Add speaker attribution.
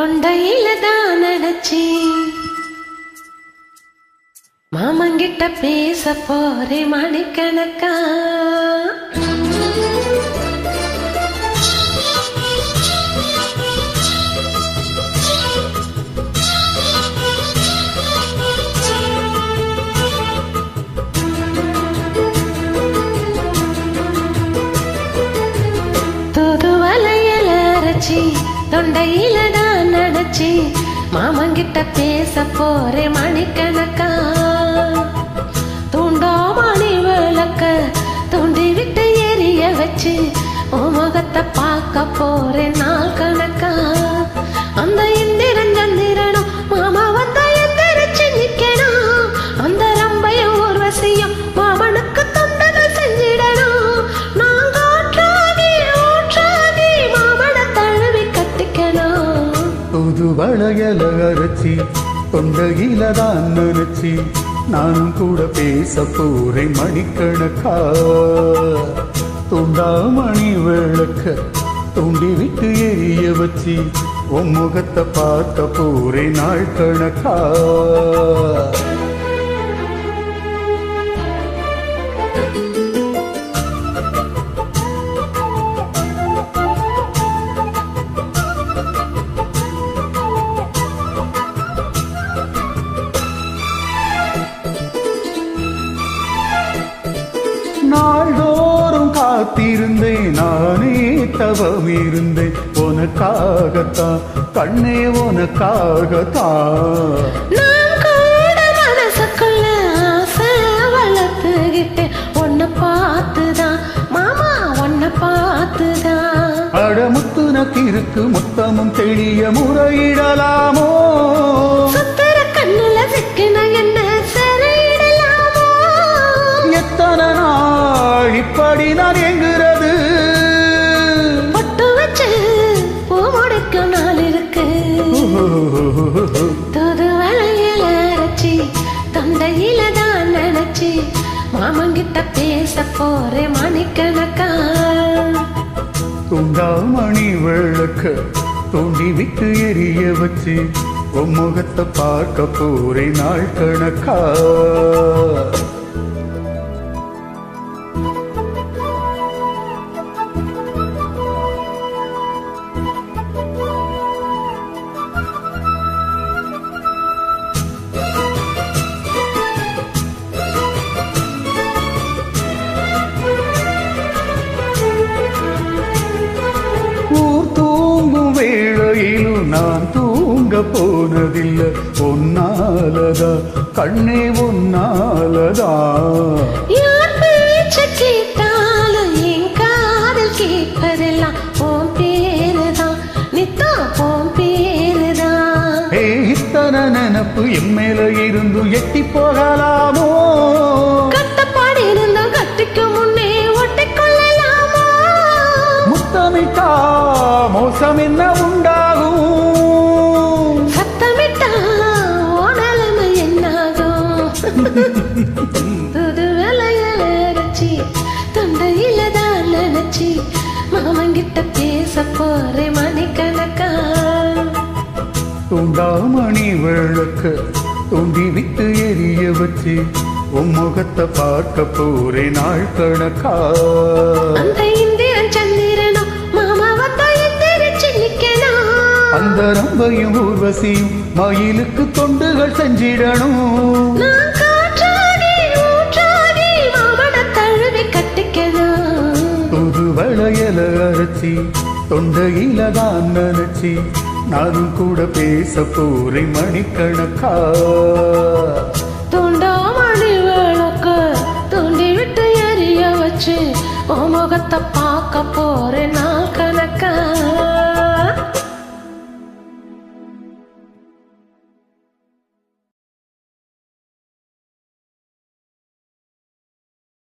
Speaker 1: தொண்டையில தான் நினைச்சி மாமங்கிட்ட பேச போறே மணிக்கணக்கா. தூதுவளையல அரைச்சி தொண்டையில தான் நினைச்சி மாமங்கிட்ட பேச போறே மணிக்கணக்கா. தூண்டாமணி விளக்க தூண்டி விட்டு எரிய வச்சு முகத்தை பார்க்க போறேன் நாள் கணக்கா. அந்த இந்திரன் சந்திரனும் மாமா வந்தா எந்திரிச்சு நிக்கணும். அந்த ரம்பையும் ஊர்வசியும் மாமனுக்கு தொண்டகள் செஞ்சிடணும். நான் காற்றாகி ஊற்றாகி மாமனை தழுவி கட்டிக்கணும்.
Speaker 2: புது வளையல அரைச்சி தொண்டையில தான் நினைச்சி நானும் கூட பேச போறேன் மணிக்கணக்கா. துண்டாமணி விளக்க தூண்டி விட்டு எரிய வச்சு உன் முகத்தை பார்க்க போறேன் நாள் கணக்கா. நாள்தோறும் காத்திருந்தேன் நானே தவம் இருந்தேன் உனக்காகத்தான் கண்ணே உனக்காகத்தான்.
Speaker 1: நான் கூட மனசுக்குள்ள ஆசை வளர்த்துக்கிட்டேன் உன்னை பார்த்துதான் மாமா உன்னை பார்த்துதான்.
Speaker 2: அடமுத்துனக்கு இருக்கு முத்தமும் தெளிய முறையிடலாமோ.
Speaker 1: சுத்தர கண்ணுல சிக்கின என்ன சிறையிடலாமோ.
Speaker 2: எத்தனை நாள் இப்படி நான் எங்குறது.
Speaker 1: பொட்டு வச்சு பூ முடிக்கும் நாள் இருக்கு. தூது வளையல அரைச்சி தொண்டையில தான் நினைச்சி மாமங்கிட்ட பேச போறே மணிக்கணக்கா.
Speaker 2: துண்டாமணி விளக்க தூண்டி விட்டு எரிய வச்சு உன் முகத்தை பார்க்க போறேன் நாள் கணக்கா. வேளையிலும் நான் தூங்க போனதில்லை ஒன்னாலதா கண்ணே ஒன்னாலதா.
Speaker 1: யார் பேச்ச கேட்டாலும் என் காதல் கேட்பதெல்லாம் உன் பேருதான் நித்தா உன் பேருதான்.
Speaker 2: இத்தனை நினப்பு என் மேல இருந்து எட்டி போகலாமோ.
Speaker 1: கட்டப்பாடு இருந்தா கட்டிக்கு முன்னே ஒட்டிக்கொள்ளலாமோ.
Speaker 2: முத்தமிட்டா மோசம் என்ன உண்டாகும்.
Speaker 1: சத்தமிட்டா ஓனலமை என்னாகும். புது வளையல அரைச்சி தொண்டையில தான் நினைச்சி மாமங்கிட்ட பேச போறே மணிக்கணக்கா.
Speaker 2: துண்டாமணி விளக்க தூண்டி விட்டு எரிய வச்சு உன் முகத்தை பார்க்க போறேன் நாள் கணக்கா.
Speaker 1: அந்த இந்திரன் சந்திரனும் மாமா வந்தா எந்திரிச்சு நிக்கணும்.
Speaker 2: அந்த ரம்பையும் ஊர்வசியும் மயிலுக்கு தொண்டுகள் செஞ்சிடணும்.
Speaker 1: நான் காற்றாகி ஊற்றாகி மாமனை தழுவி கட்டிக்கணும்.
Speaker 2: புது வளையல அரைச்சி தொண்டையில தான் நினைச்சி நானும் கூட பேச போறேன் மணிக்கணக்கா.
Speaker 1: தூண்டாமணி விளக்க தூண்டி விட்டு எரிய வச்சு முகத்தை பார்க்க போறேன் நாள் கணக்கா.